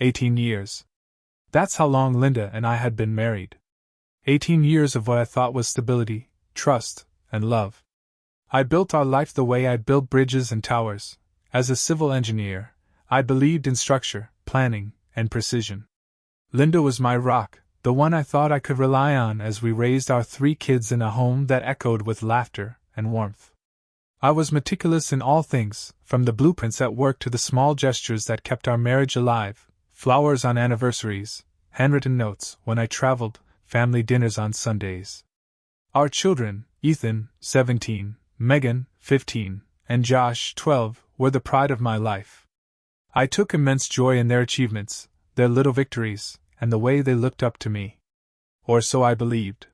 18 years. That's how long Linda and I had been married. 18 years of what I thought was stability, trust, and love. I built our life the way I'd build bridges and towers. As a civil engineer, I believed in structure, planning, and precision. Linda was my rock, the one I thought I could rely on as we raised our 3 kids in a home that echoed with laughter and warmth. I was meticulous in all things, from the blueprints at work to the small gestures that kept our marriage alive: flowers on anniversaries, handwritten notes when I traveled, family dinners on Sundays. Our children, Ethan, 17, Megan, 15, and Josh, 12, were the pride of my life. I took immense joy in their achievements, their little victories, and the way they looked up to me. Or so I believed.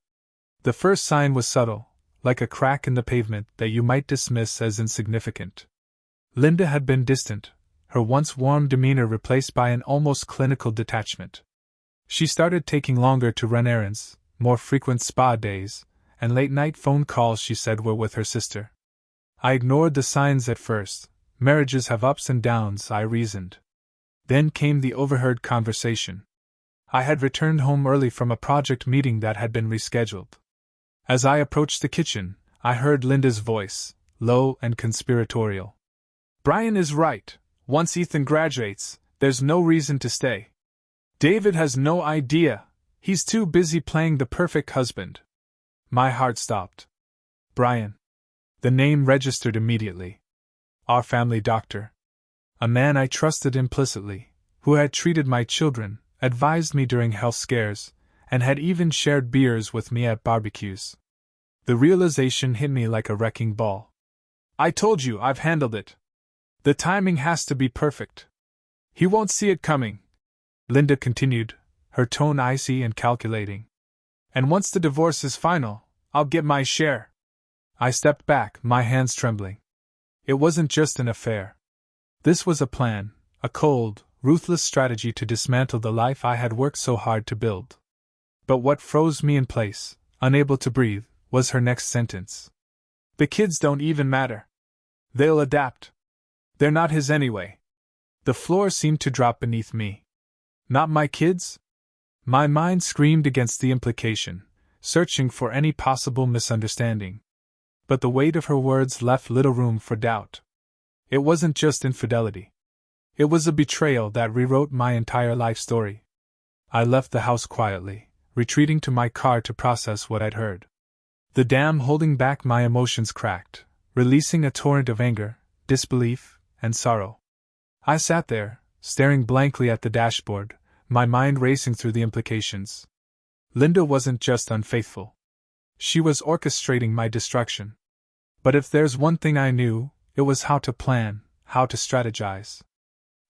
The first sign was subtle, like a crack in the pavement that you might dismiss as insignificant. Linda had been distant, her once warm demeanor replaced by an almost clinical detachment. She started taking longer to run errands, more frequent spa days, and late-night phone calls she said were with her sister. I ignored the signs at first. Marriages have ups and downs, I reasoned. Then came the overheard conversation. I had returned home early from a project meeting that had been rescheduled. As I approached the kitchen, I heard Linda's voice, low and conspiratorial. "Brian is right. Once Ethan graduates, there's no reason to stay. David has no idea. He's too busy playing the perfect husband." My heart stopped. Brian. The name registered immediately. Our family doctor. A man I trusted implicitly, who had treated my children, advised me during health scares, and had even shared beers with me at barbecues. The realization hit me like a wrecking ball. "I told you I've handled it. The timing has to be perfect. He won't see it coming," Linda continued, her tone icy and calculating. "And once the divorce is final, I'll get my share." I stepped back, my hands trembling. It wasn't just an affair. This was a plan, a cold, ruthless strategy to dismantle the life I had worked so hard to build. But what froze me in place, unable to breathe, was her next sentence. "The kids don't even matter. They'll adapt. They're not his anyway." The floor seemed to drop beneath me. Not my kids? My mind screamed against the implication, searching for any possible misunderstanding. But the weight of her words left little room for doubt. It wasn't just infidelity. It was a betrayal that rewrote my entire life story. I left the house quietly, retreating to my car to process what I'd heard. The dam holding back my emotions cracked, releasing a torrent of anger, disbelief, and sorrow. I sat there, staring blankly at the dashboard, my mind racing through the implications. Linda wasn't just unfaithful. She was orchestrating my destruction. But if there's one thing I knew, it was how to plan, how to strategize.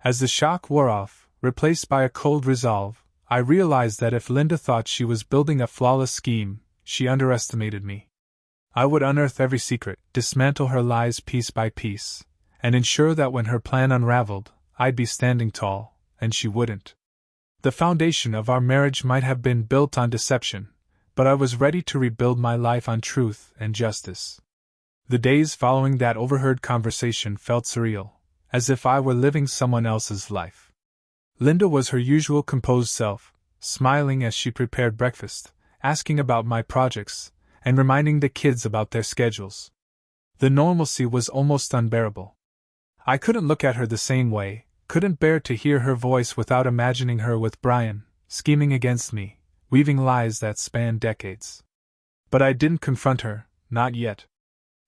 As the shock wore off, replaced by a cold resolve, I realized that if Linda thought she was building a flawless scheme, she underestimated me. I would unearth every secret, dismantle her lies piece by piece, and ensure that when her plan unraveled, I'd be standing tall, and she wouldn't. The foundation of our marriage might have been built on deception, but I was ready to rebuild my life on truth and justice. The days following that overheard conversation felt surreal, as if I were living someone else's life. Linda was her usual composed self, smiling as she prepared breakfast, asking about my projects, and reminding the kids about their schedules. The normalcy was almost unbearable. I couldn't look at her the same way, couldn't bear to hear her voice without imagining her with Brian, scheming against me, weaving lies that spanned decades. But I didn't confront her, not yet.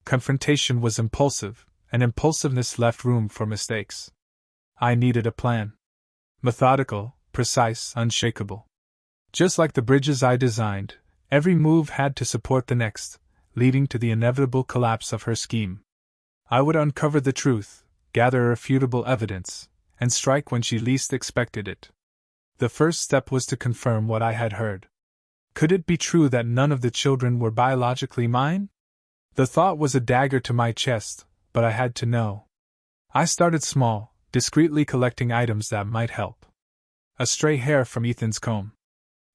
Confrontation was impulsive, and impulsiveness left room for mistakes. I needed a plan. Methodical, precise, unshakable. Just like the bridges I designed, every move had to support the next, leading to the inevitable collapse of her scheme. I would uncover the truth, gather irrefutable evidence, and strike when she least expected it. The first step was to confirm what I had heard. Could it be true that none of the children were biologically mine? The thought was a dagger to my chest, but I had to know. I started small, discreetly collecting items that might help. A stray hair from Ethan's comb.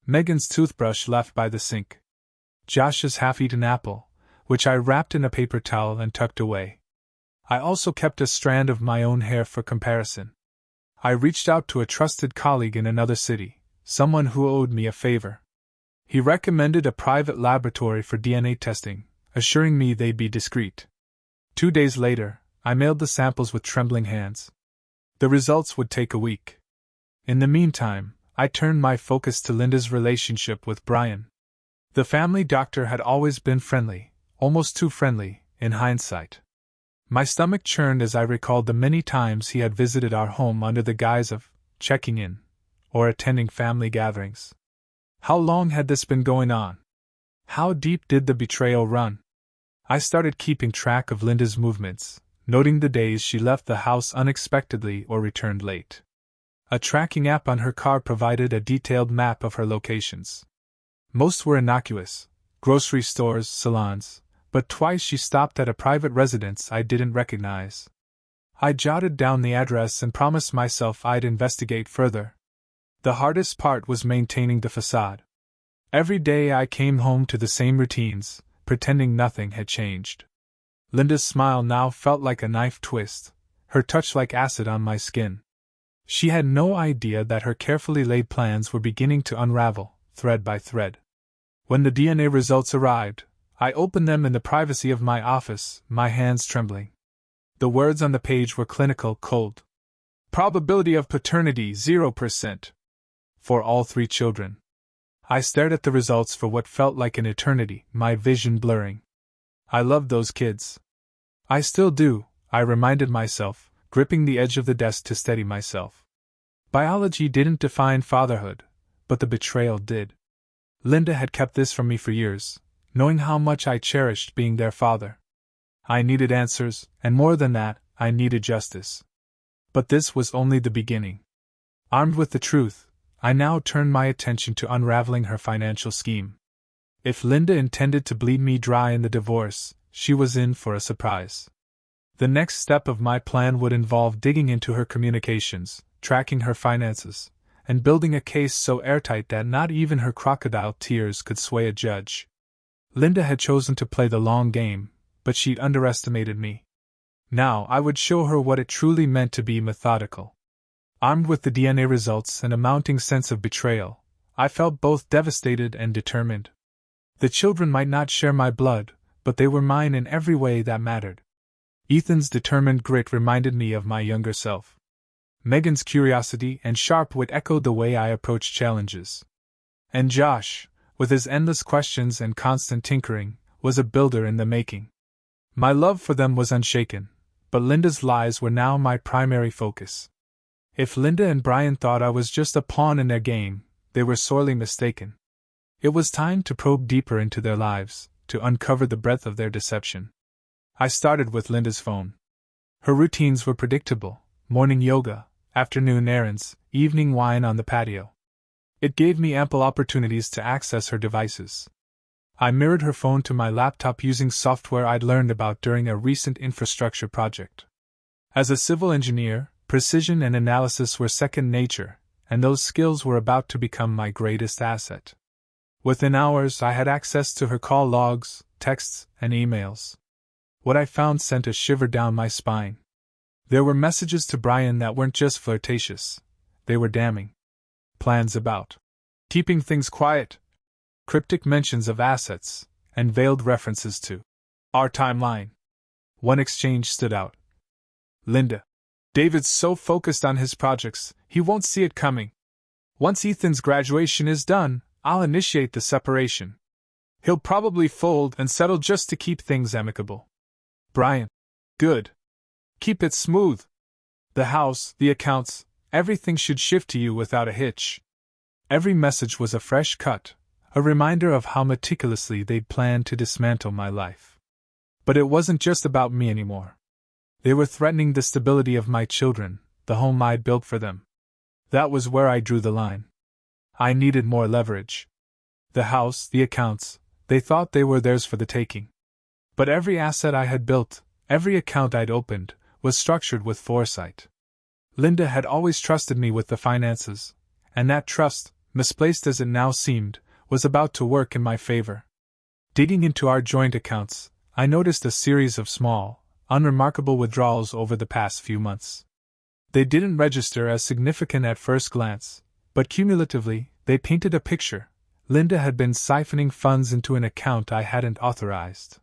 Megan's toothbrush left by the sink. Josh's half-eaten apple, which I wrapped in a paper towel and tucked away. I also kept a strand of my own hair for comparison. I reached out to a trusted colleague in another city, someone who owed me a favor. He recommended a private laboratory for DNA testing, assuring me they'd be discreet. 2 days later, I mailed the samples with trembling hands. The results would take a week. In the meantime, I turned my focus to Linda's relationship with Brian. The family doctor had always been friendly, almost too friendly, in hindsight. My stomach churned as I recalled the many times he had visited our home under the guise of checking in or attending family gatherings. How long had this been going on? How deep did the betrayal run? I started keeping track of Linda's movements, noting the days she left the house unexpectedly or returned late. A tracking app on her car provided a detailed map of her locations. Most were innocuous: grocery stores, salons, but twice she stopped at a private residence I didn't recognize. I jotted down the address and promised myself I'd investigate further. The hardest part was maintaining the facade. Every day I came home to the same routines, pretending nothing had changed. Linda's smile now felt like a knife twist, her touch like acid on my skin. She had no idea that her carefully laid plans were beginning to unravel, thread by thread. When the DNA results arrived, I opened them in the privacy of my office, my hands trembling. The words on the page were clinical, cold. Probability of paternity 0%. For all 3 children. I stared at the results for what felt like an eternity, my vision blurring. I loved those kids. I still do, I reminded myself, gripping the edge of the desk to steady myself. Biology didn't define fatherhood, but the betrayal did. Linda had kept this from me for years, knowing how much I cherished being their father. I needed answers, and more than that, I needed justice. But this was only the beginning. Armed with the truth, I now turned my attention to unraveling her financial scheme. If Linda intended to bleed me dry in the divorce, she was in for a surprise. The next step of my plan would involve digging into her communications, tracking her finances, and building a case so airtight that not even her crocodile tears could sway a judge. Linda had chosen to play the long game, but she'd underestimated me. Now I would show her what it truly meant to be methodical. Armed with the DNA results and a mounting sense of betrayal, I felt both devastated and determined. The children might not share my blood, but they were mine in every way that mattered. Ethan's determined grit reminded me of my younger self. Megan's curiosity and sharp wit echoed the way I approached challenges. And Josh, with his endless questions and constant tinkering, was a builder in the making. My love for them was unshaken, but Linda's lies were now my primary focus. If Linda and Brian thought I was just a pawn in their game, they were sorely mistaken. It was time to probe deeper into their lives, to uncover the breadth of their deception. I started with Linda's phone. Her routines were predictable: morning yoga, afternoon errands, evening wine on the patio. It gave me ample opportunities to access her devices. I mirrored her phone to my laptop using software I'd learned about during a recent infrastructure project. As a civil engineer, precision and analysis were second nature, and those skills were about to become my greatest asset. Within hours, I had access to her call logs, texts, and emails. What I found sent a shiver down my spine. There were messages to Brian that weren't just flirtatious, they were damning. Plans about keeping things quiet, cryptic mentions of assets, and veiled references to our timeline. One exchange stood out. Linda: David's so focused on his projects, he won't see it coming. Once Ethan's graduation is done, I'll initiate the separation. He'll probably fold and settle just to keep things amicable. Brian: Good. Keep it smooth. The house, the accounts, everything should shift to you without a hitch. Every message was a fresh cut, a reminder of how meticulously they'd planned to dismantle my life. But it wasn't just about me anymore. They were threatening the stability of my children, the home I'd built for them. That was where I drew the line. I needed more leverage. The house, the accounts, they thought they were theirs for the taking. But every asset I had built, every account I'd opened, was structured with foresight. Linda had always trusted me with the finances, and that trust, misplaced as it now seemed, was about to work in my favor. Digging into our joint accounts, I noticed a series of small, unremarkable withdrawals over the past few months. They didn't register as significant at first glance, but cumulatively, they painted a picture. Linda had been siphoning funds into an account I hadn't authorized.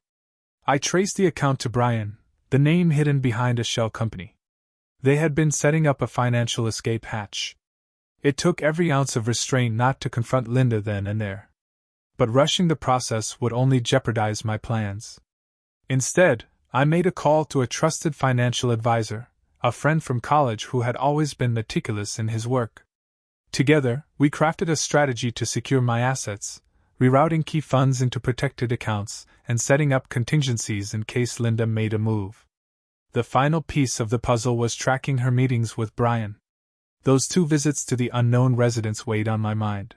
I traced the account to Brian, the name hidden behind a shell company. They had been setting up a financial escape hatch. It took every ounce of restraint not to confront Linda then and there. But rushing the process would only jeopardize my plans. Instead, I made a call to a trusted financial advisor, a friend from college who had always been meticulous in his work. Together, we crafted a strategy to secure my assets, rerouting key funds into protected accounts and setting up contingencies in case Linda made a move. The final piece of the puzzle was tracking her meetings with Brian. Those 2 visits to the unknown residence weighed on my mind.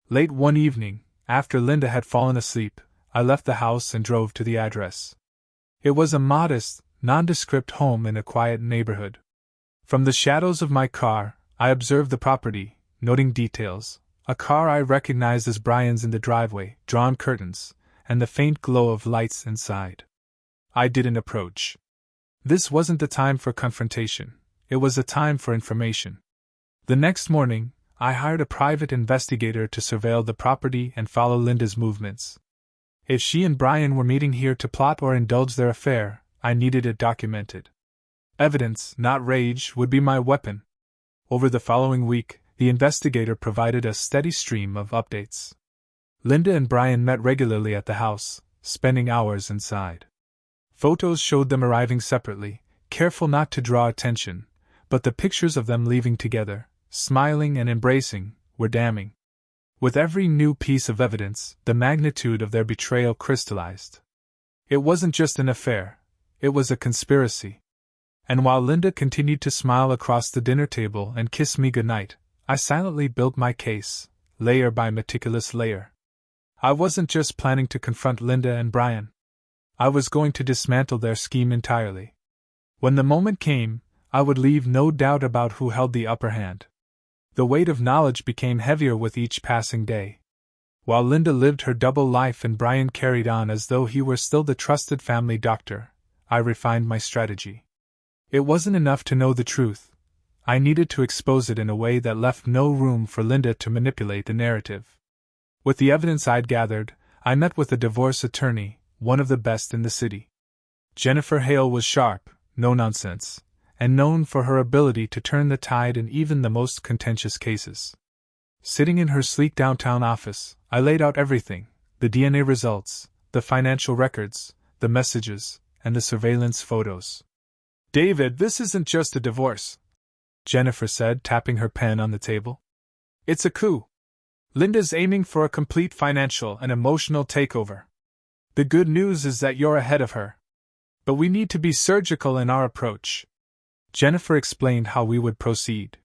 Late one evening, after Linda had fallen asleep, I left the house and drove to the address. It was a modest, nondescript home in a quiet neighborhood. From the shadows of my car, I observed the property, noting details: a car I recognized as Brian's in the driveway, drawn curtains, and the faint glow of lights inside. I didn't approach. This wasn't the time for confrontation, it was a time for information. The next morning, I hired a private investigator to surveil the property and follow Linda's movements. If she and Brian were meeting here to plot or indulge their affair, I needed it documented. Evidence, not rage, would be my weapon. Over the following week, the investigator provided a steady stream of updates. Linda and Brian met regularly at the house, spending hours inside. Photos showed them arriving separately, careful not to draw attention, but the pictures of them leaving together, smiling and embracing, were damning. With every new piece of evidence, the magnitude of their betrayal crystallized. It wasn't just an affair, it was a conspiracy. And while Linda continued to smile across the dinner table and kiss me goodnight, I silently built my case, layer by meticulous layer. I wasn't just planning to confront Linda and Brian. I was going to dismantle their scheme entirely. When the moment came, I would leave no doubt about who held the upper hand. The weight of knowledge became heavier with each passing day. While Linda lived her double life and Brian carried on as though he were still the trusted family doctor, I refined my strategy. It wasn't enough to know the truth. I needed to expose it in a way that left no room for Linda to manipulate the narrative. With the evidence I'd gathered, I met with a divorce attorney, one of the best in the city. Jennifer Hale was sharp, no nonsense, and known for her ability to turn the tide in even the most contentious cases. Sitting in her sleek downtown office, I laid out everything: the DNA results, the financial records, the messages, and the surveillance photos. "David, this isn't just a divorce," Jennifer said, tapping her pen on the table. "It's a coup. Linda's aiming for a complete financial and emotional takeover. The good news is that you're ahead of her. But we need to be surgical in our approach." Jennifer explained how we would proceed.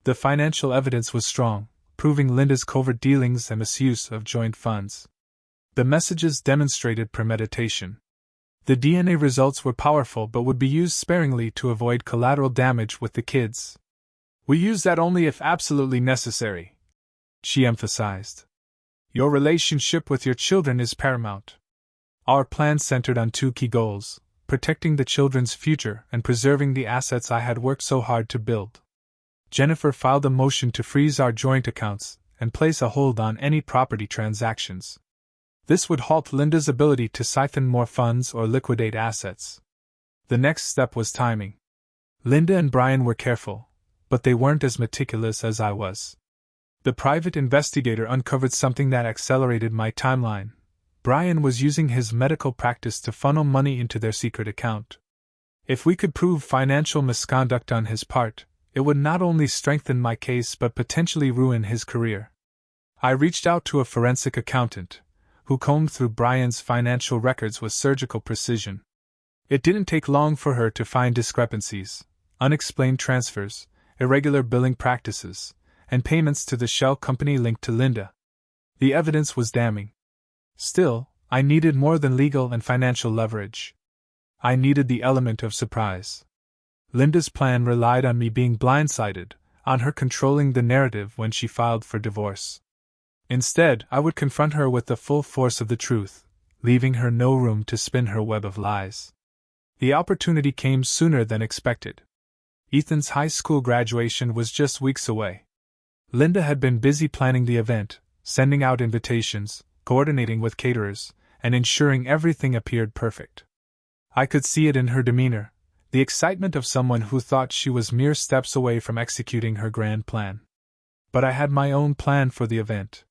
The financial evidence was strong, proving Linda's covert dealings and misuse of joint funds. The messages demonstrated premeditation. The DNA results were powerful but would be used sparingly to avoid collateral damage with the kids. "We use that only if absolutely necessary," she emphasized. "Your relationship with your children is paramount." Our plan centered on 2 key goals: protecting the children's future and preserving the assets I had worked so hard to build. Jennifer filed a motion to freeze our joint accounts and place a hold on any property transactions. This would halt Linda's ability to siphon more funds or liquidate assets. The next step was timing. Linda and Brian were careful, but they weren't as meticulous as I was. The private investigator uncovered something that accelerated my timeline. Brian was using his medical practice to funnel money into their secret account. If we could prove financial misconduct on his part, it would not only strengthen my case but potentially ruin his career. I reached out to a forensic accountant, who combed through Brian's financial records with surgical precision. It didn't take long for her to find discrepancies, unexplained transfers, irregular billing practices, and payments to the shell company linked to Linda. The evidence was damning. Still, I needed more than legal and financial leverage. I needed the element of surprise. Linda's plan relied on me being blindsided, on her controlling the narrative when she filed for divorce. Instead, I would confront her with the full force of the truth, leaving her no room to spin her web of lies. The opportunity came sooner than expected. Ethan's high school graduation was just weeks away. Linda had been busy planning the event, sending out invitations, coordinating with caterers, and ensuring everything appeared perfect. I could see it in her demeanor, the excitement of someone who thought she was mere steps away from executing her grand plan. But I had my own plan for the event.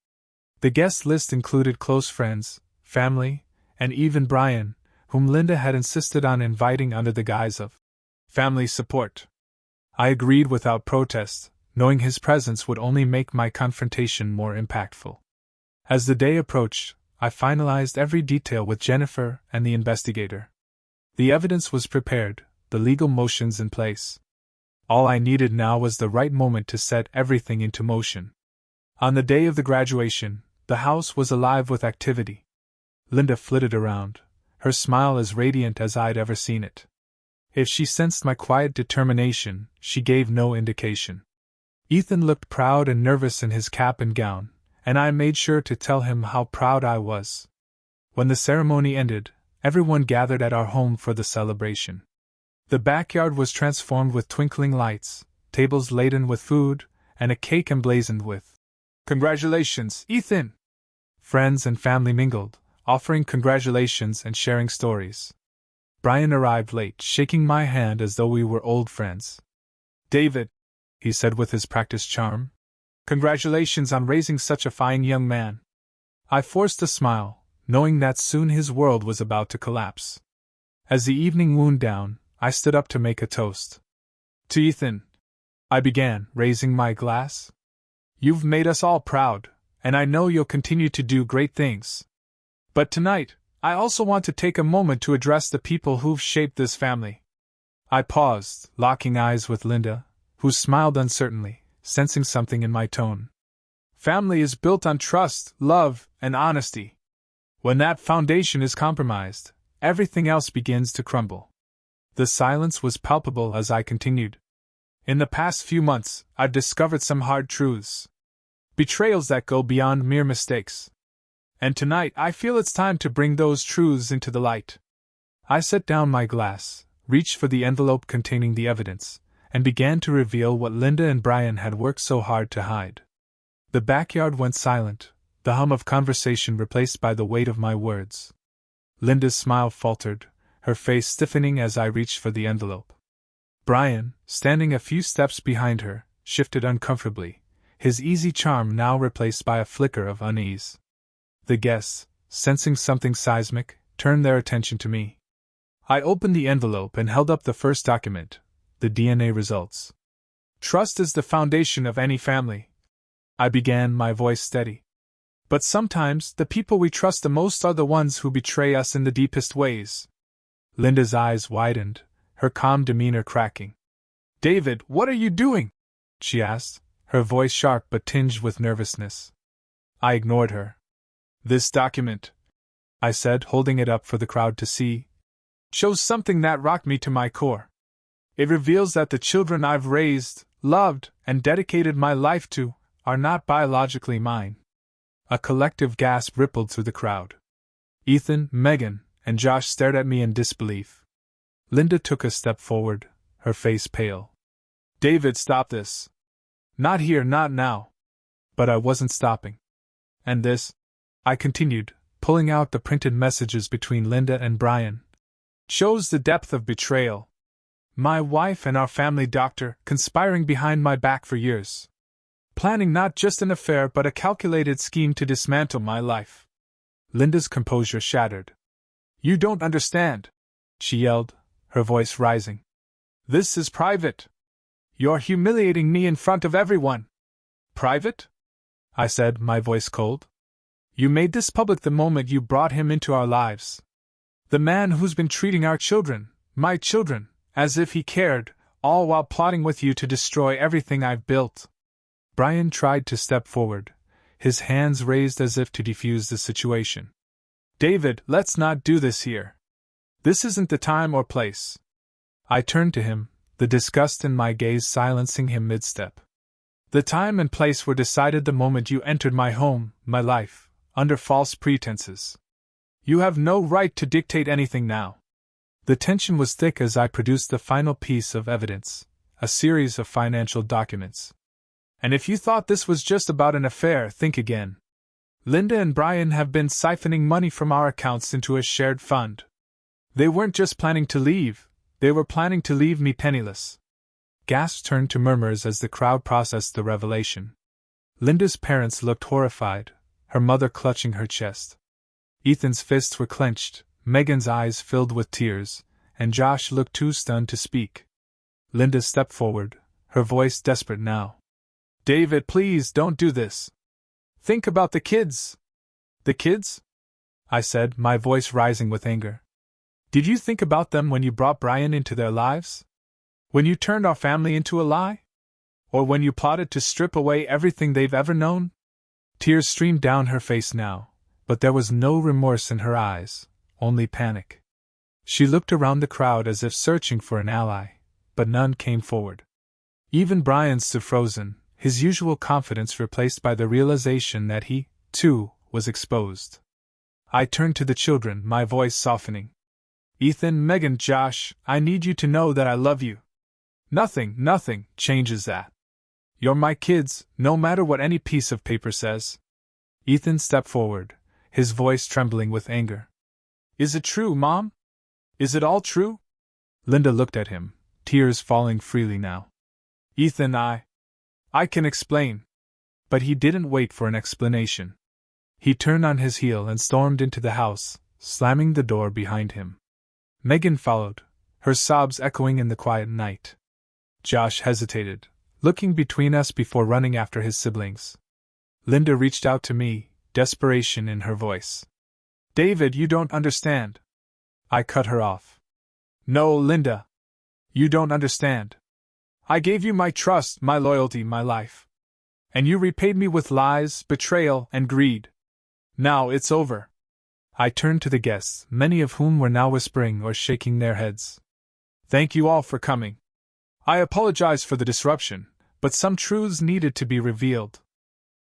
The guest list included close friends, family, and even Brian, whom Linda had insisted on inviting under the guise of family support. I agreed without protest, knowing his presence would only make my confrontation more impactful. As the day approached, I finalized every detail with Jennifer and the investigator. The evidence was prepared, the legal motions in place. All I needed now was the right moment to set everything into motion. On the day of the graduation, the house was alive with activity. Linda flitted around, her smile as radiant as I'd ever seen it. If she sensed my quiet determination, she gave no indication. Ethan looked proud and nervous in his cap and gown, and I made sure to tell him how proud I was. When the ceremony ended, everyone gathered at our home for the celebration. The backyard was transformed with twinkling lights, tables laden with food, and a cake emblazoned with "Congratulations, Ethan!" Friends and family mingled, offering congratulations and sharing stories. Brian arrived late, shaking my hand as though we were old friends. "David," he said with his practiced charm, "congratulations on raising such a fine young man." I forced a smile, knowing that soon his world was about to collapse. As the evening wound down, I stood up to make a toast. "To Ethan," I began, raising my glass. "You've made us all proud, and I know you'll continue to do great things. But tonight, I also want to take a moment to address the people who've shaped this family." I paused, locking eyes with Linda, who smiled uncertainly, sensing something in my tone. Family is built on trust, love, and honesty. When that foundation is compromised, everything else begins to crumble. The silence was palpable as I continued. "In the past few months, I've discovered some hard truths. Betrayals that go beyond mere mistakes. And tonight I feel it's time to bring those truths into the light." I set down my glass, reached for the envelope containing the evidence, and began to reveal what Linda and Brian had worked so hard to hide. The backyard went silent, the hum of conversation replaced by the weight of my words. Linda's smile faltered, her face stiffening as I reached for the envelope. Brian, standing a few steps behind her, shifted uncomfortably, his easy charm now replaced by a flicker of unease. The guests, sensing something seismic, turned their attention to me. I opened the envelope and held up the first document, the DNA results. "Trust is the foundation of any family," I began, my voice steady. "But sometimes the people we trust the most are the ones who betray us in the deepest ways." Linda's eyes widened, her calm demeanor cracking. "David, what are you doing?" she asked, her voice sharp but tinged with nervousness. I ignored her. "This document," I said, holding it up for the crowd to see, "shows something that rocked me to my core. It reveals that the children I've raised, loved, and dedicated my life to are not biologically mine." A collective gasp rippled through the crowd. Ethan, Megan, and Josh stared at me in disbelief. Linda took a step forward, her face pale. "David, stop this. Not here, not now." But I wasn't stopping. "And this," I continued, pulling out the printed messages between Linda and Brian, "shows the depth of betrayal. My wife and our family doctor conspiring behind my back for years. Planning not just an affair but a calculated scheme to dismantle my life." Linda's composure shattered. "You don't understand," she yelled, her voice rising. "This is private. You're humiliating me in front of everyone." "Private?" I said, my voice cold. "You made this public the moment you brought him into our lives. The man who's been treating our children, my children, as if he cared, all while plotting with you to destroy everything I've built." Brian tried to step forward, his hands raised as if to defuse the situation. "David, let's not do this here. This isn't the time or place." I turned to him, the disgust in my gaze silencing him mid-step. "The time and place were decided the moment you entered my home, my life, under false pretenses. You have no right to dictate anything now." The tension was thick as I produced the final piece of evidence, a series of financial documents. And if you thought this was just about an affair, think again. Linda and Brian have been siphoning money from our accounts into a shared fund. They weren't just planning to leave, they were planning to leave me penniless. Gasps turned to murmurs as the crowd processed the revelation. Linda's parents looked horrified, her mother clutching her chest. Ethan's fists were clenched, Megan's eyes filled with tears, and Josh looked too stunned to speak. Linda stepped forward, her voice desperate now. "David, please don't do this. Think about the kids." "The kids?" I said, my voice rising with anger. "Did you think about them when you brought Brian into their lives? When you turned our family into a lie? Or when you plotted to strip away everything they've ever known?" Tears streamed down her face now, but there was no remorse in her eyes, only panic. She looked around the crowd as if searching for an ally, but none came forward. Even Brian stood frozen, his usual confidence replaced by the realization that he, too, was exposed. I turned to the children, my voice softening. "Ethan, Megan, Josh, I need you to know that I love you. Nothing changes that. You're my kids, no matter what any piece of paper says." Ethan stepped forward, his voice trembling with anger. "Is it true, Mom? Is it all true?" Linda looked at him, tears falling freely now. "Ethan, I can explain." But he didn't wait for an explanation. He turned on his heel and stormed into the house, slamming the door behind him. Megan followed, her sobs echoing in the quiet night. Josh hesitated, looking between us before running after his siblings. Linda reached out to me, desperation in her voice. "David, you don't understand." I cut her off. "No, Linda. You don't understand. I gave you my trust, my loyalty, my life. And you repaid me with lies, betrayal, and greed. Now it's over." I turned to the guests, many of whom were now whispering or shaking their heads. "Thank you all for coming. I apologize for the disruption, but some truths needed to be revealed."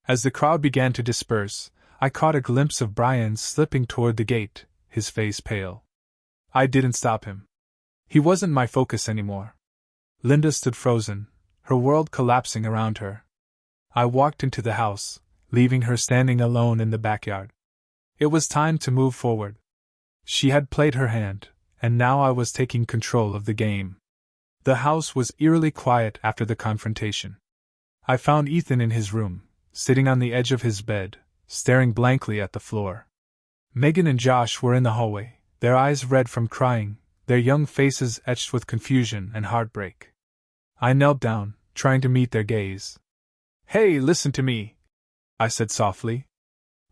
As the crowd began to disperse, I caught a glimpse of Brian slipping toward the gate, his face pale. I didn't stop him. He wasn't my focus anymore. Linda stood frozen, her world collapsing around her. I walked into the house, leaving her standing alone in the backyard. It was time to move forward. She had played her hand, and now I was taking control of the game. The house was eerily quiet after the confrontation. I found Ethan in his room, sitting on the edge of his bed, staring blankly at the floor. Megan and Josh were in the hallway, their eyes red from crying, their young faces etched with confusion and heartbreak. I knelt down, trying to meet their gaze. "Hey, listen to me," I said softly.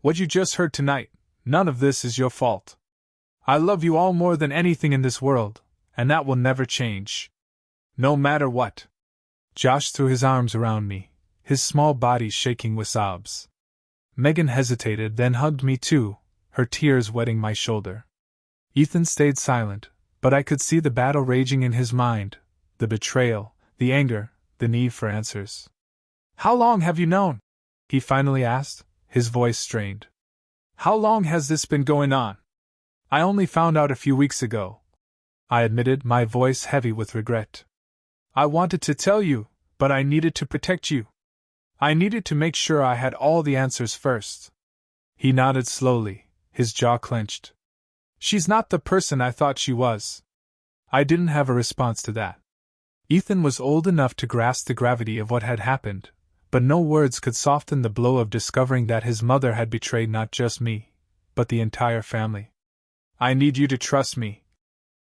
"What you just heard tonight, none of this is your fault. I love you all more than anything in this world, and that will never change. No matter what." Josh threw his arms around me, his small body shaking with sobs. Megan hesitated, then hugged me too, her tears wetting my shoulder. Ethan stayed silent, but I could see the battle raging in his mind, the betrayal, the anger, the need for answers. "How long have you known?" he finally asked, his voice strained. "How long has this been going on?" "I only found out a few weeks ago," I admitted, my voice heavy with regret. "I wanted to tell you, but I needed to protect you. I needed to make sure I had all the answers first." He nodded slowly, his jaw clenched. "She's not the person I thought she was." I didn't have a response to that. Ethan was old enough to grasp the gravity of what had happened, but no words could soften the blow of discovering that his mother had betrayed not just me, but the entire family. "I need you to trust me,"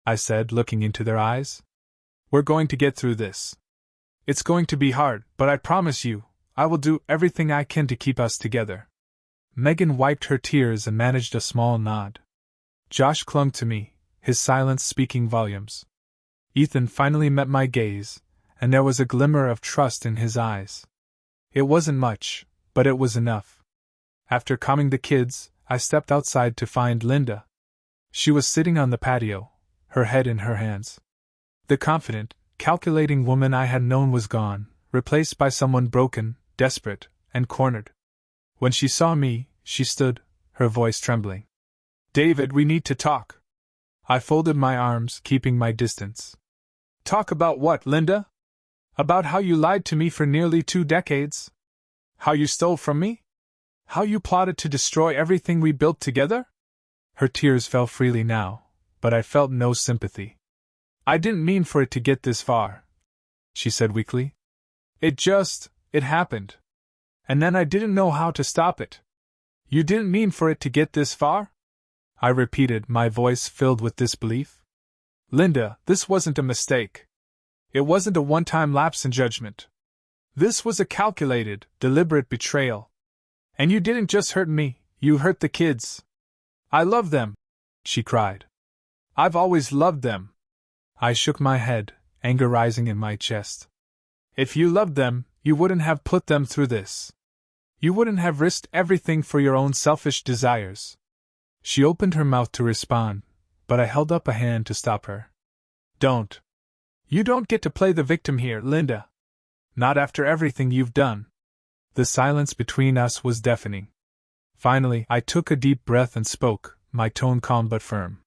I said, looking into their eyes. "We're going to get through this. It's going to be hard, but I promise you, I will do everything I can to keep us together." Megan wiped her tears and managed a small nod. Josh clung to me, his silence speaking volumes. Ethan finally met my gaze, and there was a glimmer of trust in his eyes. It wasn't much, but it was enough. After calming the kids, I stepped outside to find Linda. She was sitting on the patio, her head in her hands. The confident, calculating woman I had known was gone, replaced by someone broken, desperate, and cornered. When she saw me, she stood, her voice trembling. "David, we need to talk." I folded my arms, keeping my distance. "Talk about what, Linda?" About how you lied to me for nearly 2 decades? How you stole from me? How you plotted to destroy everything we built together? Her tears fell freely now, but I felt no sympathy. I didn't mean for it to get this far, she said weakly. It happened. And then I didn't know how to stop it. You didn't mean for it to get this far? I repeated, my voice filled with disbelief. Linda, this wasn't a mistake. It wasn't a one-time lapse in judgment. This was a calculated, deliberate betrayal. And you didn't just hurt me, you hurt the kids. I love them, she cried. I've always loved them. I shook my head, anger rising in my chest. If you loved them, you wouldn't have put them through this. You wouldn't have risked everything for your own selfish desires. She opened her mouth to respond, but I held up a hand to stop her. Don't. You don't get to play the victim here, Linda. Not after everything you've done. The silence between us was deafening. Finally, I took a deep breath and spoke, my tone calm but firm.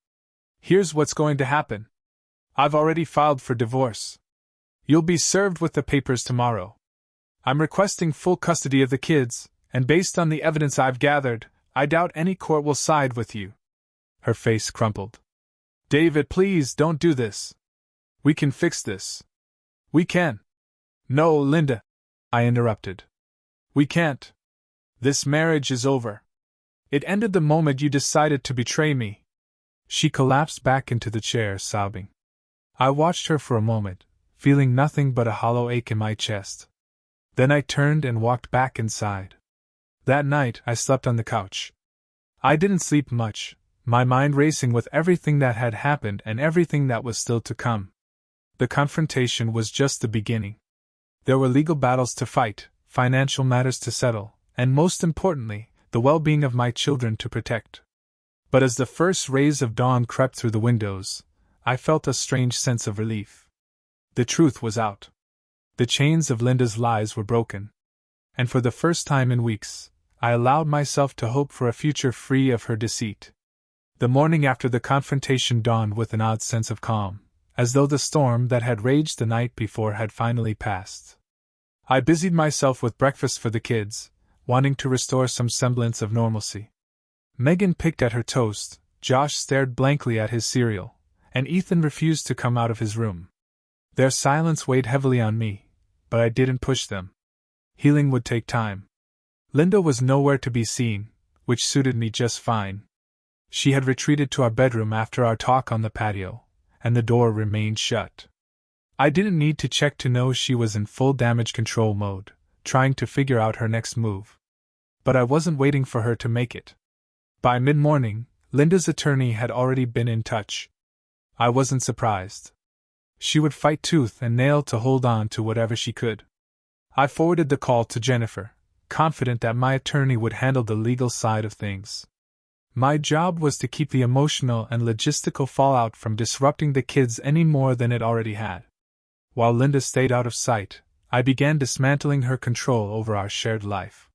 Here's what's going to happen. I've already filed for divorce. You'll be served with the papers tomorrow. I'm requesting full custody of the kids, and based on the evidence I've gathered, I doubt any court will side with you. Her face crumpled. David, please don't do this. We can fix this. We can. No, Linda, I interrupted. We can't. This marriage is over. It ended the moment you decided to betray me. She collapsed back into the chair, sobbing. I watched her for a moment, feeling nothing but a hollow ache in my chest. Then I turned and walked back inside. That night, I slept on the couch. I didn't sleep much, my mind racing with everything that had happened and everything that was still to come. The confrontation was just the beginning. There were legal battles to fight, financial matters to settle, and most importantly, the well-being of my children to protect. But as the first rays of dawn crept through the windows, I felt a strange sense of relief. The truth was out. The chains of Linda's lies were broken. And for the first time in weeks, I allowed myself to hope for a future free of her deceit. The morning after the confrontation dawned with an odd sense of calm, as though the storm that had raged the night before had finally passed. I busied myself with breakfast for the kids, wanting to restore some semblance of normalcy. Megan picked at her toast, Josh stared blankly at his cereal, and Ethan refused to come out of his room. Their silence weighed heavily on me, but I didn't push them. Healing would take time. Linda was nowhere to be seen, which suited me just fine. She had retreated to our bedroom after our talk on the patio, and the door remained shut. I didn't need to check to know she was in full damage control mode, trying to figure out her next move. But I wasn't waiting for her to make it. By mid-morning, Linda's attorney had already been in touch. I wasn't surprised. She would fight tooth and nail to hold on to whatever she could. I forwarded the call to Jennifer, confident that my attorney would handle the legal side of things. My job was to keep the emotional and logistical fallout from disrupting the kids any more than it already had. While Linda stayed out of sight, I began dismantling her control over our shared life.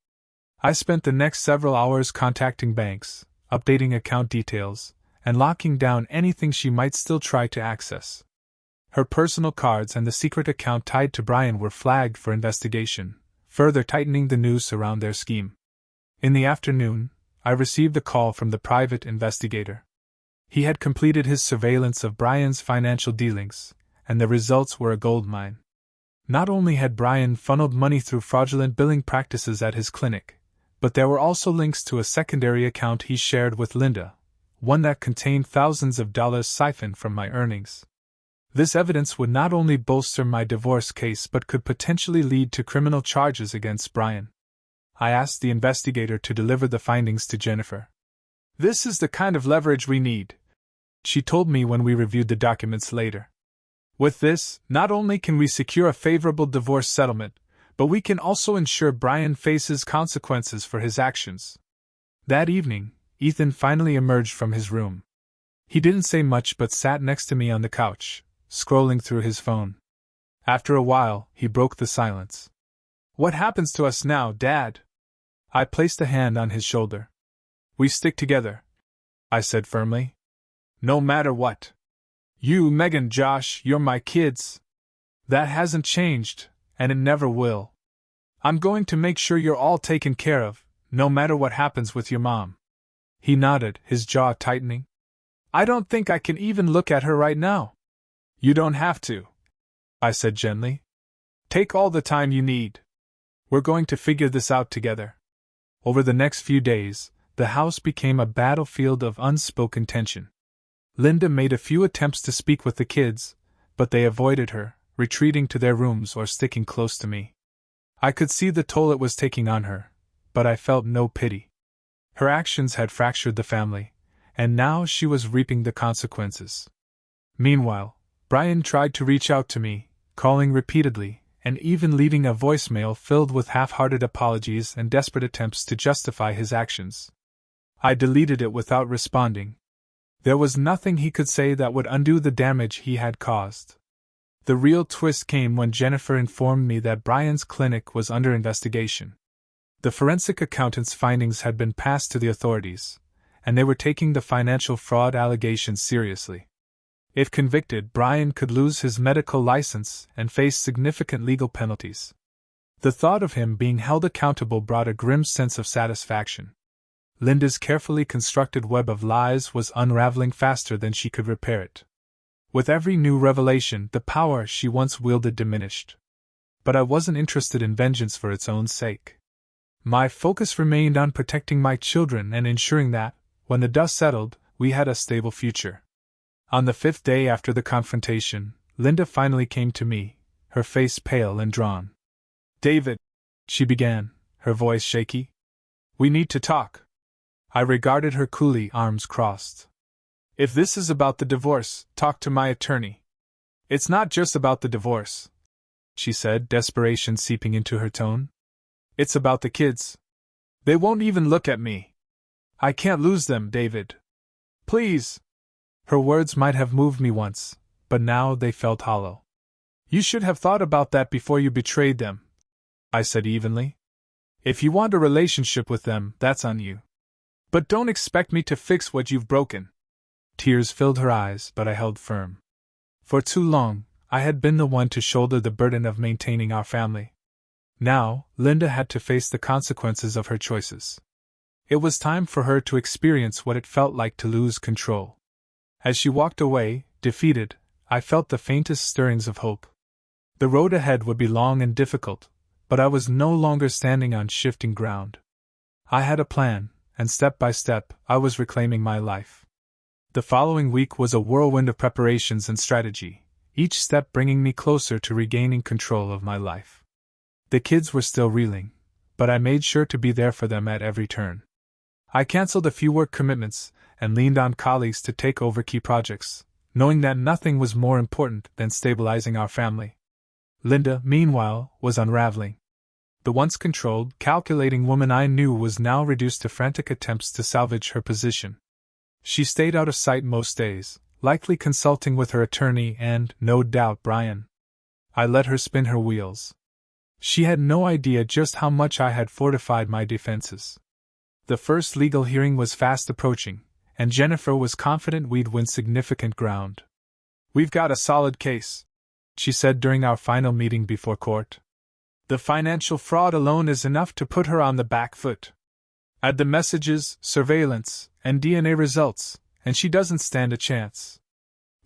I spent the next several hours contacting banks, updating account details, and locking down anything she might still try to access. Her personal cards and the secret account tied to Brian were flagged for investigation, further tightening the noose around their scheme. In the afternoon, I received a call from the private investigator. He had completed his surveillance of Brian's financial dealings, and the results were a goldmine. Not only had Brian funneled money through fraudulent billing practices at his clinic, but there were also links to a secondary account he shared with Linda, one that contained thousands of dollars siphoned from my earnings. This evidence would not only bolster my divorce case but could potentially lead to criminal charges against Brian. I asked the investigator to deliver the findings to Jennifer. "This is the kind of leverage we need," she told me when we reviewed the documents later. "With this, not only can we secure a favorable divorce settlement, but we can also ensure Brian faces consequences for his actions." That evening, Ethan finally emerged from his room. He didn't say much but sat next to me on the couch, scrolling through his phone. After a while, he broke the silence. "What happens to us now, Dad?" I placed a hand on his shoulder. "We stick together," I said firmly. "No matter what. You, Megan, Josh, you're my kids. That hasn't changed, and it never will. I'm going to make sure you're all taken care of, no matter what happens with your mom." He nodded, his jaw tightening. "I don't think I can even look at her right now." "You don't have to," I said gently. "Take all the time you need. We're going to figure this out together." Over the next few days, the house became a battlefield of unspoken tension. Linda made a few attempts to speak with the kids, but they avoided her, retreating to their rooms or sticking close to me. I could see the toll it was taking on her, but I felt no pity. Her actions had fractured the family, and now she was reaping the consequences. Meanwhile, Brian tried to reach out to me, calling repeatedly, and even leaving a voicemail filled with half-hearted apologies and desperate attempts to justify his actions. I deleted it without responding. There was nothing he could say that would undo the damage he had caused. The real twist came when Jennifer informed me that Brian's clinic was under investigation. The forensic accountant's findings had been passed to the authorities, and they were taking the financial fraud allegations seriously. If convicted, Brian could lose his medical license and face significant legal penalties. The thought of him being held accountable brought a grim sense of satisfaction. Linda's carefully constructed web of lies was unraveling faster than she could repair it. With every new revelation, the power she once wielded diminished. But I wasn't interested in vengeance for its own sake. My focus remained on protecting my children and ensuring that, when the dust settled, we had a stable future. On the 5th day after the confrontation, Linda finally came to me, her face pale and drawn. "David," she began, her voice shaky, "we need to talk." I regarded her coolly, arms crossed. "If this is about the divorce, talk to my attorney." "It's not just about the divorce," she said, desperation seeping into her tone. "It's about the kids. They won't even look at me. I can't lose them, David. Please." Her words might have moved me once, but now they felt hollow. "You should have thought about that before you betrayed them," I said evenly. "If you want a relationship with them, that's on you. But don't expect me to fix what you've broken." Tears filled her eyes, but I held firm. For too long, I had been the one to shoulder the burden of maintaining our family. Now, Linda had to face the consequences of her choices. It was time for her to experience what it felt like to lose control. As she walked away, defeated, I felt the faintest stirrings of hope. The road ahead would be long and difficult, but I was no longer standing on shifting ground. I had a plan, and step by step, I was reclaiming my life. The following week was a whirlwind of preparations and strategy, each step bringing me closer to regaining control of my life. The kids were still reeling, but I made sure to be there for them at every turn. I canceled a few work commitments and leaned on colleagues to take over key projects, knowing that nothing was more important than stabilizing our family. Linda, meanwhile, was unraveling. The once controlled, calculating woman I knew was now reduced to frantic attempts to salvage her position. She stayed out of sight most days, likely consulting with her attorney and, no doubt, Brian. I let her spin her wheels. She had no idea just how much I had fortified my defenses. The first legal hearing was fast approaching, and Jennifer was confident we'd win significant ground. "We've got a solid case," she said during our final meeting before court. "The financial fraud alone is enough to put her on the back foot. Add the messages, surveillance, and DNA results, and she doesn't stand a chance."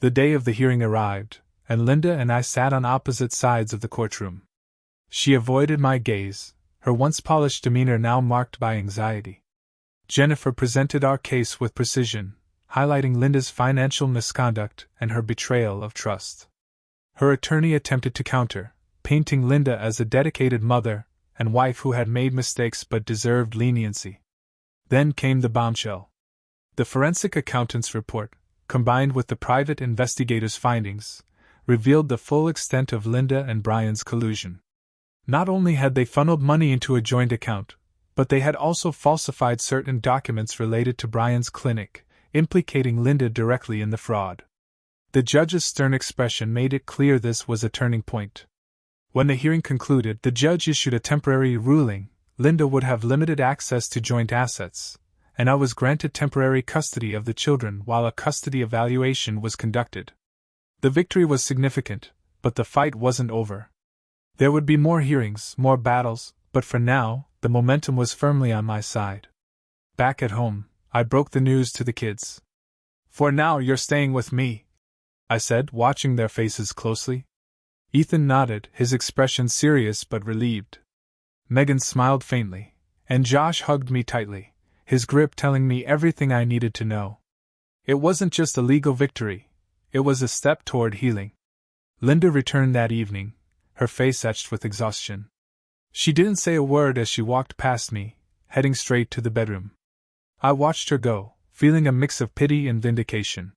The day of the hearing arrived, and Linda and I sat on opposite sides of the courtroom. She avoided my gaze, her once polished demeanor now marked by anxiety. Jennifer presented our case with precision, highlighting Linda's financial misconduct and her betrayal of trust. Her attorney attempted to counter, painting Linda as a dedicated mother and wife who had made mistakes but deserved leniency. Then came the bombshell. The forensic accountant's report, combined with the private investigator's findings, revealed the full extent of Linda and Brian's collusion. Not only had they funneled money into a joint account, but they had also falsified certain documents related to Brian's clinic, implicating Linda directly in the fraud. The judge's stern expression made it clear this was a turning point. When the hearing concluded, the judge issued a temporary ruling. Linda would have limited access to joint assets, and I was granted temporary custody of the children while a custody evaluation was conducted. The victory was significant, but the fight wasn't over. There would be more hearings, more battles, but for now, the momentum was firmly on my side. Back at home, I broke the news to the kids. "For now, you're staying with me," I said, watching their faces closely. Ethan nodded, his expression serious but relieved. Megan smiled faintly, and Josh hugged me tightly, his grip telling me everything I needed to know. It wasn't just a legal victory, it was a step toward healing. Linda returned that evening, her face etched with exhaustion. She didn't say a word as she walked past me, heading straight to the bedroom. I watched her go, feeling a mix of pity and vindication.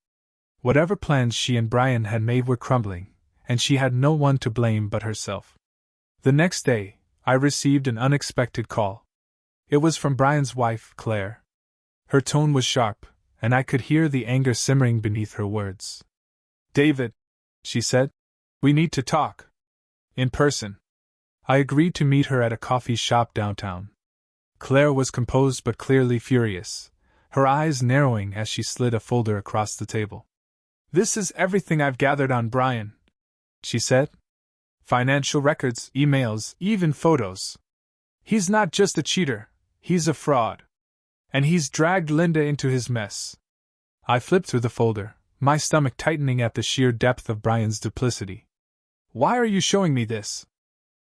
Whatever plans she and Brian had made were crumbling, and she had no one to blame but herself. The next day, I received an unexpected call. It was from Brian's wife, Claire. Her tone was sharp, and I could hear the anger simmering beneath her words. "David," she said, "we need to talk. In person." I agreed to meet her at a coffee shop downtown. Claire was composed but clearly furious, her eyes narrowing as she slid a folder across the table. "This is everything I've gathered on Brian," she said. "Financial records, emails, even photos. He's not just a cheater, he's a fraud. And he's dragged Linda into his mess." I flipped through the folder, my stomach tightening at the sheer depth of Brian's duplicity. "Why are you showing me this?"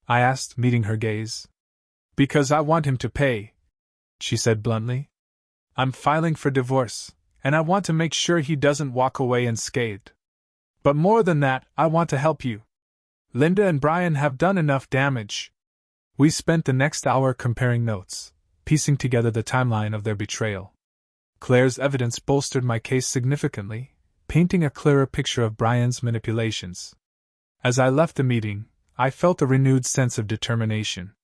I asked, meeting her gaze. "Because I want him to pay," she said bluntly. "I'm filing for divorce, and I want to make sure he doesn't walk away unscathed. But more than that, I want to help you. Linda and Brian have done enough damage." We spent the next hour comparing notes, piecing together the timeline of their betrayal. Claire's evidence bolstered my case significantly, painting a clearer picture of Brian's manipulations. As I left the meeting, I felt a renewed sense of determination.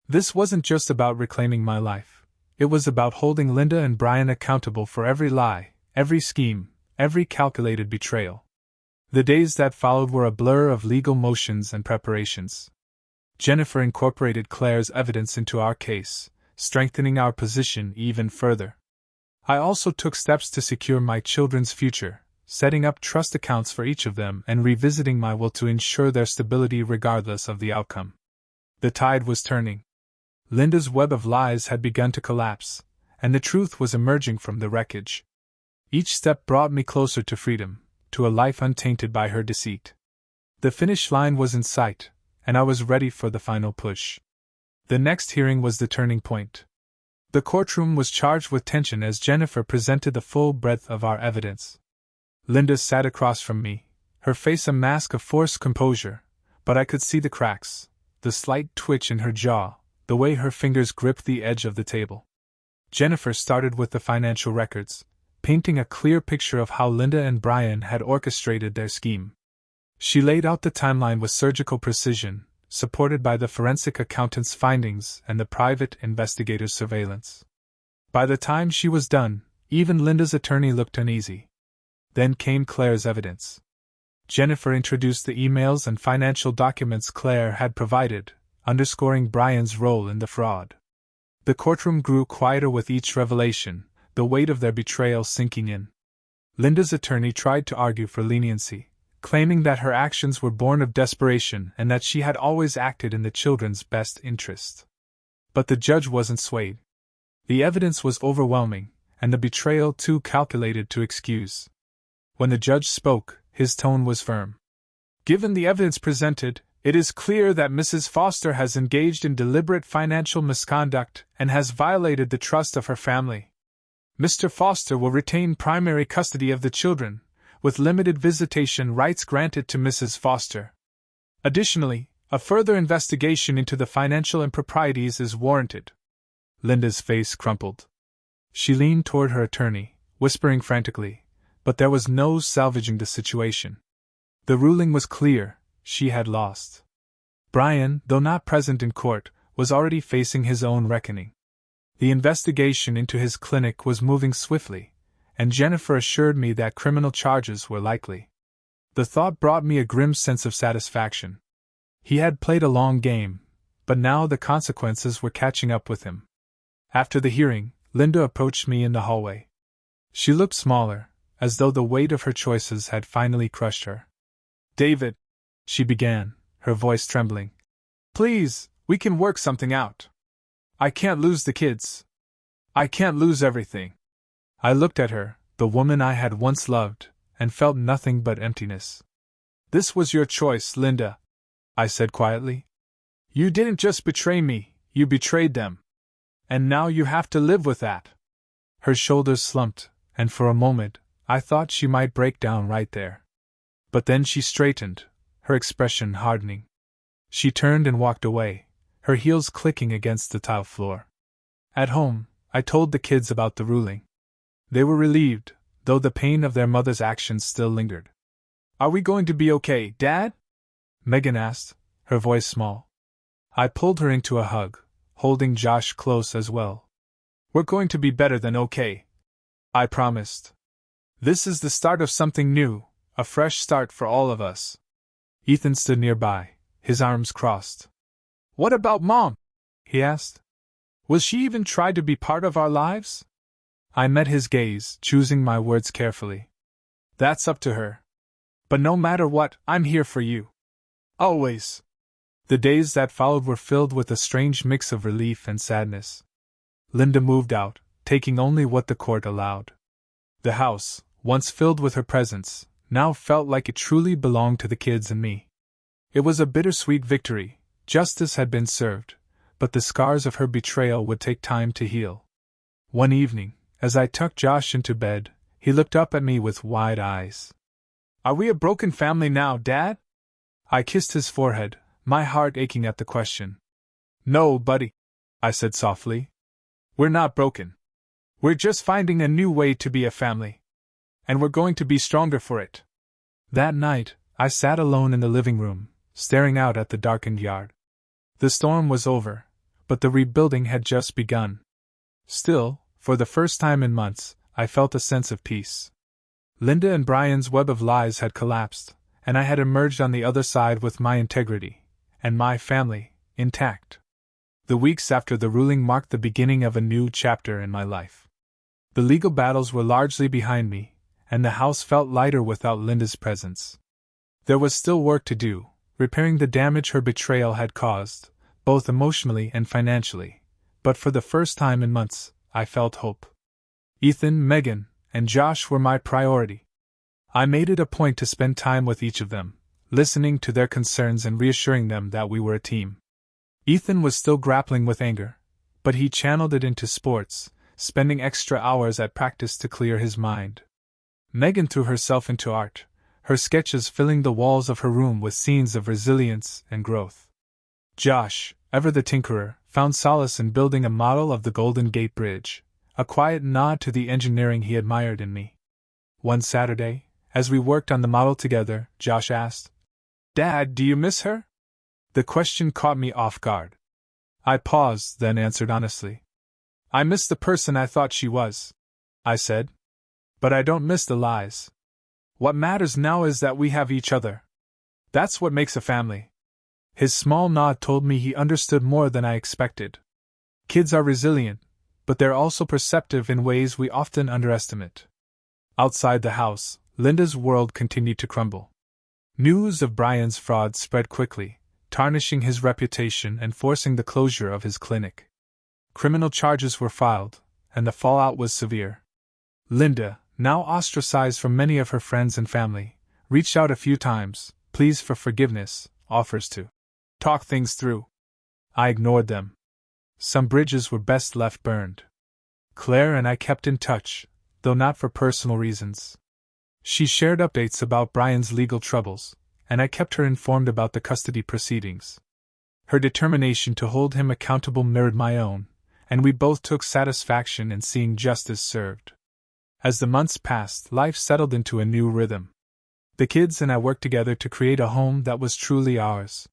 This wasn't just about reclaiming my life. It was about holding Linda and Brian accountable for every lie, every scheme, every calculated betrayal. The days that followed were a blur of legal motions and preparations. Jennifer incorporated Claire's evidence into our case, strengthening our position even further. I also took steps to secure my children's future, setting up trust accounts for each of them and revisiting my will to ensure their stability regardless of the outcome. The tide was turning. Linda's web of lies had begun to collapse, and the truth was emerging from the wreckage. Each step brought me closer to freedom, to a life untainted by her deceit. The finish line was in sight, and I was ready for the final push. The next hearing was the turning point. The courtroom was charged with tension as Jennifer presented the full breadth of our evidence. Linda sat across from me, her face a mask of forced composure, but I could see the cracks, the slight twitch in her jaw, the way her fingers gripped the edge of the table. Jennifer started with the financial records, painting a clear picture of how Linda and Brian had orchestrated their scheme. She laid out the timeline with surgical precision, supported by the forensic accountant's findings and the private investigator's surveillance. By the time she was done, even Linda's attorney looked uneasy. Then came Claire's evidence. Jennifer introduced the emails and financial documents Claire had provided, underscoring Brian's role in the fraud. The courtroom grew quieter with each revelation, the weight of their betrayal sinking in. Linda's attorney tried to argue for leniency, claiming that her actions were born of desperation and that she had always acted in the children's best interest. But the judge wasn't swayed. The evidence was overwhelming, and the betrayal too calculated to excuse. When the judge spoke, his tone was firm. "Given the evidence presented, it is clear that Mrs. Foster has engaged in deliberate financial misconduct and has violated the trust of her family. Mr. Foster will retain primary custody of the children, with limited visitation rights granted to Mrs. Foster. Additionally, a further investigation into the financial improprieties is warranted." Linda's face crumpled. She leaned toward her attorney, whispering frantically, but there was no salvaging the situation. The ruling was clear: she had lost. Brian, though not present in court, was already facing his own reckoning. The investigation into his clinic was moving swiftly, and Jennifer assured me that criminal charges were likely. The thought brought me a grim sense of satisfaction. He had played a long game, but now the consequences were catching up with him. After the hearing, Linda approached me in the hallway. She looked smaller, as though the weight of her choices had finally crushed her. "David," she began, her voice trembling. Please, we can work something out. I can't lose the kids. I can't lose everything. I looked at her, the woman I had once loved, and felt nothing but emptiness. This was your choice, Linda, I said quietly. You didn't just betray me, you betrayed them. And now you have to live with that. Her shoulders slumped, and for a moment, I thought she might break down right there. But then she straightened, her expression hardening. She turned and walked away, her heels clicking against the tile floor. At home, I told the kids about the ruling. They were relieved, though the pain of their mother's actions still lingered. Are we going to be okay, Dad? Megan asked, her voice small. I pulled her into a hug, holding Josh close as well. We're going to be better than okay, I promised. This is the start of something new, a fresh start for all of us. Ethan stood nearby, his arms crossed. What about Mom? He asked. Will she even try to be part of our lives? I met his gaze, choosing my words carefully. That's up to her. But no matter what, I'm here for you. Always. The days that followed were filled with a strange mix of relief and sadness. Linda moved out, taking only what the court allowed. The house, once filled with her presence, now felt like it truly belonged to the kids and me. It was a bittersweet victory. Justice had been served, but the scars of her betrayal would take time to heal. One evening, as I tucked Josh into bed, he looked up at me with wide eyes. Are we a broken family now, Dad? I kissed his forehead, my heart aching at the question. No, buddy, I said softly. We're not broken. We're just finding a new way to be a family. And we're going to be stronger for it. That night, I sat alone in the living room, staring out at the darkened yard. The storm was over, but the rebuilding had just begun. Still, for the first time in months, I felt a sense of peace. Linda and Brian's web of lies had collapsed, and I had emerged on the other side with my integrity, and my family, intact. The weeks after the ruling marked the beginning of a new chapter in my life. The legal battles were largely behind me, and the house felt lighter without Linda's presence. There was still work to do, repairing the damage her betrayal had caused, both emotionally and financially, but for the first time in months, I felt hope. Ethan, Megan, and Josh were my priority. I made it a point to spend time with each of them, listening to their concerns and reassuring them that we were a team. Ethan was still grappling with anger, but he channeled it into sports, spending extra hours at practice to clear his mind. Megan threw herself into art, her sketches filling the walls of her room with scenes of resilience and growth. Josh, ever the tinkerer, found solace in building a model of the Golden Gate Bridge, a quiet nod to the engineering he admired in me. One Saturday, as we worked on the model together, Josh asked, Dad, do you miss her? The question caught me off guard. I paused, then answered honestly. I miss the person I thought she was, I said. But I don't miss the lies. What matters now is that we have each other. That's what makes a family. His small nod told me he understood more than I expected. Kids are resilient, but they're also perceptive in ways we often underestimate. Outside the house, Linda's world continued to crumble. News of Brian's fraud spread quickly, tarnishing his reputation and forcing the closure of his clinic. Criminal charges were filed, and the fallout was severe. Linda, now ostracized from many of her friends and family, reached out a few times, pleas for forgiveness, offers to talk things through. I ignored them. Some bridges were best left burned. Claire and I kept in touch, though not for personal reasons. She shared updates about Brian's legal troubles, and I kept her informed about the custody proceedings. Her determination to hold him accountable mirrored my own, and we both took satisfaction in seeing justice served. As the months passed, life settled into a new rhythm. The kids and I worked together to create a home that was truly ours.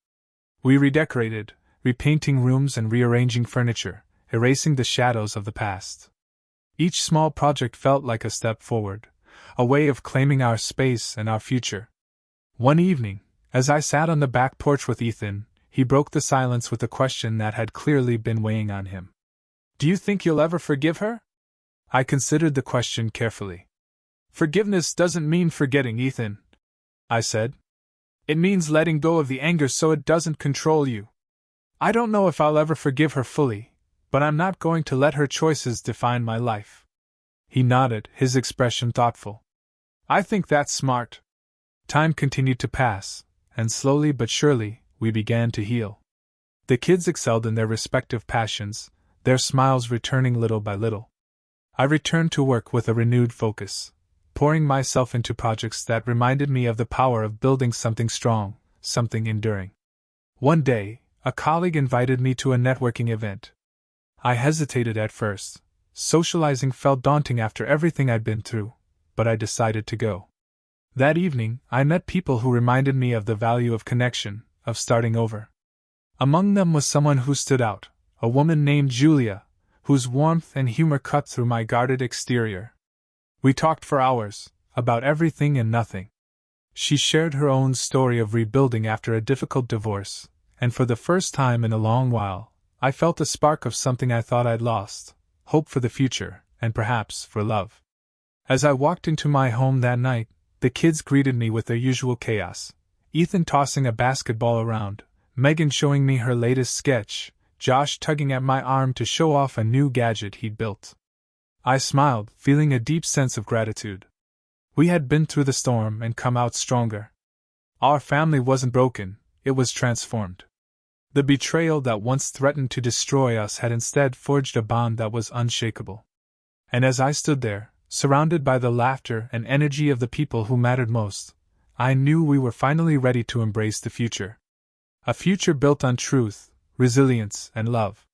We redecorated, repainting rooms and rearranging furniture, erasing the shadows of the past. Each small project felt like a step forward, a way of claiming our space and our future. One evening, as I sat on the back porch with Ethan, he broke the silence with a question that had clearly been weighing on him. Do you think you'll ever forgive her? I considered the question carefully. Forgiveness doesn't mean forgetting, Ethan, I said. It means letting go of the anger so it doesn't control you. I don't know if I'll ever forgive her fully, but I'm not going to let her choices define my life." He nodded, his expression thoughtful. "I think that's smart." Time continued to pass, and slowly but surely, we began to heal. The kids excelled in their respective passions, their smiles returning little by little. I returned to work with a renewed focus, pouring myself into projects that reminded me of the power of building something strong, something enduring. One day, a colleague invited me to a networking event. I hesitated at first. Socializing felt daunting after everything I'd been through, but I decided to go. That evening, I met people who reminded me of the value of connection, of starting over. Among them was someone who stood out, a woman named Julia, whose warmth and humor cut through my guarded exterior. We talked for hours, about everything and nothing. She shared her own story of rebuilding after a difficult divorce, and for the first time in a long while, I felt a spark of something I thought I'd lost: hope for the future, and perhaps for love. As I walked into my home that night, the kids greeted me with their usual chaos: Ethan tossing a basketball around, Megan showing me her latest sketch, Josh tugging at my arm to show off a new gadget he'd built. I smiled, feeling a deep sense of gratitude. We had been through the storm and come out stronger. Our family wasn't broken, it was transformed. The betrayal that once threatened to destroy us had instead forged a bond that was unshakable. And as I stood there, surrounded by the laughter and energy of the people who mattered most, I knew we were finally ready to embrace the future. A future built on truth, resilience, and love.